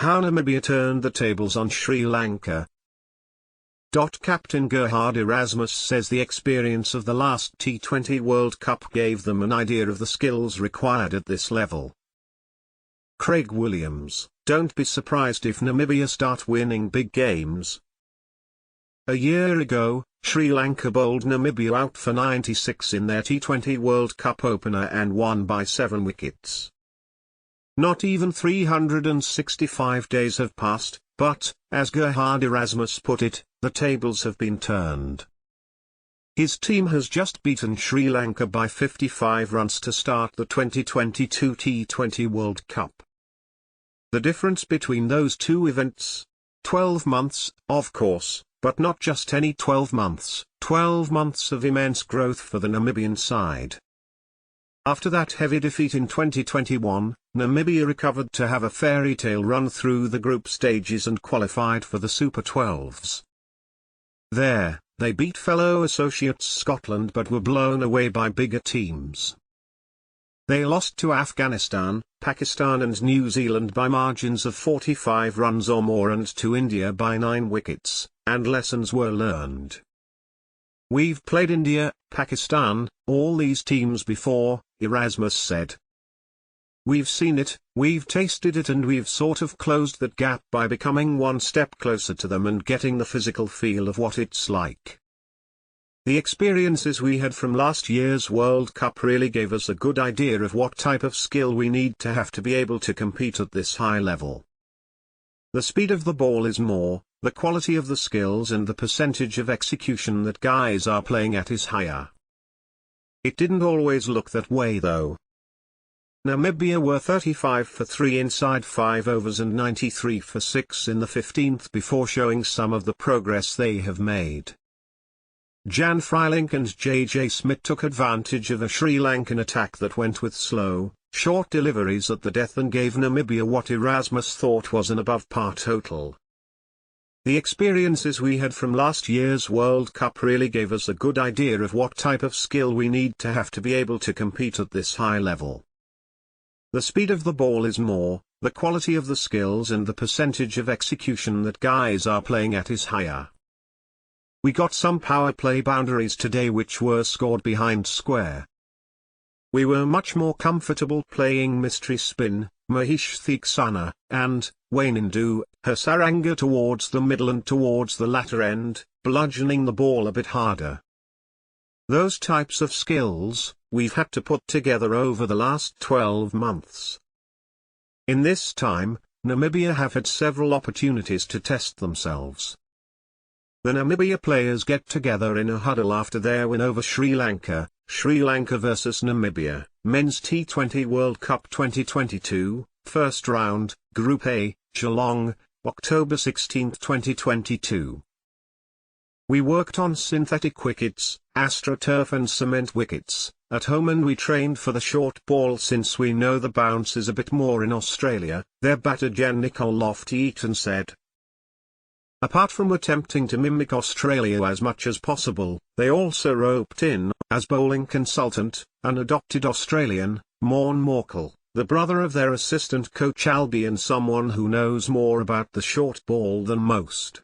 How Namibia turned the tables on Sri Lanka. Captain Gerhard Erasmus says the experience of the last T20 World Cup gave them an idea of the skills required at this level. Craig Williams, don't be surprised if Namibia start winning big games. A year ago, Sri Lanka bowled Namibia out for 96 in their T20 World Cup opener and won by 7 wickets. Not even 365 days have passed, but, as Gerhard Erasmus put it, the tables have been turned. His team has just beaten Sri Lanka by 55 runs to start the 2022 T20 World Cup. The difference between those two events? 12 months, of course, but not just any 12 months, 12 months of immense growth for the Namibian side. After that heavy defeat in 2021, Namibia recovered to have a fairy tale run through the group stages and qualified for the Super 12s. There, they beat fellow associates Scotland but were blown away by bigger teams. They lost to Afghanistan, Pakistan and New Zealand by margins of 45 runs or more and to India by 9 wickets, and lessons were learned. We've played India, Pakistan, all these teams before, Erasmus said. We've seen it, we've tasted it and we've sort of closed that gap by becoming one step closer to them and getting the physical feel of what it's like. The experiences we had from last year's World Cup really gave us a good idea of what type of skill we need to have to be able to compete at this high level. The speed of the ball is more, the quality of the skills and the percentage of execution that guys are playing at is higher. It didn't always look that way though. Namibia were 35 for 3 inside 5 overs and 93 for 6 in the 15th before showing some of the progress they have made. Jan Frylink and JJ Smith took advantage of a Sri Lankan attack that went with slow, short deliveries at the death and gave Namibia what Erasmus thought was an above-par total. The experiences we had from last year's World Cup really gave us a good idea of what type of skill we need to have to be able to compete at this high level. The speed of the ball is more, the quality of the skills and the percentage of execution that guys are playing at is higher. We got some power play boundaries today which were scored behind square. We were much more comfortable playing mystery spin, Mahesh Theeksana, and, Wainendu, Hasaranga towards the middle and towards the latter end, bludgeoning the ball a bit harder. Those types of skills, we've had to put together over the last 12 months. In this time, Namibia have had several opportunities to test themselves. The Namibia players get together in a huddle after their win over Sri Lanka, Sri Lanka vs Namibia, Men's T20 World Cup 2022, First Round, Group A, Geelong, October 16, 2022. We worked on synthetic wickets, AstroTurf and cement wickets, at home and we trained for the short ball since we know the bounce is a bit more in Australia, their batter Jan-Nicole Lofty-Eaton said. Apart from attempting to mimic Australia as much as possible, they also roped in, as bowling consultant, an adopted Australian, Morn Morkel, the brother of their assistant coach Albie and someone who knows more about the short ball than most.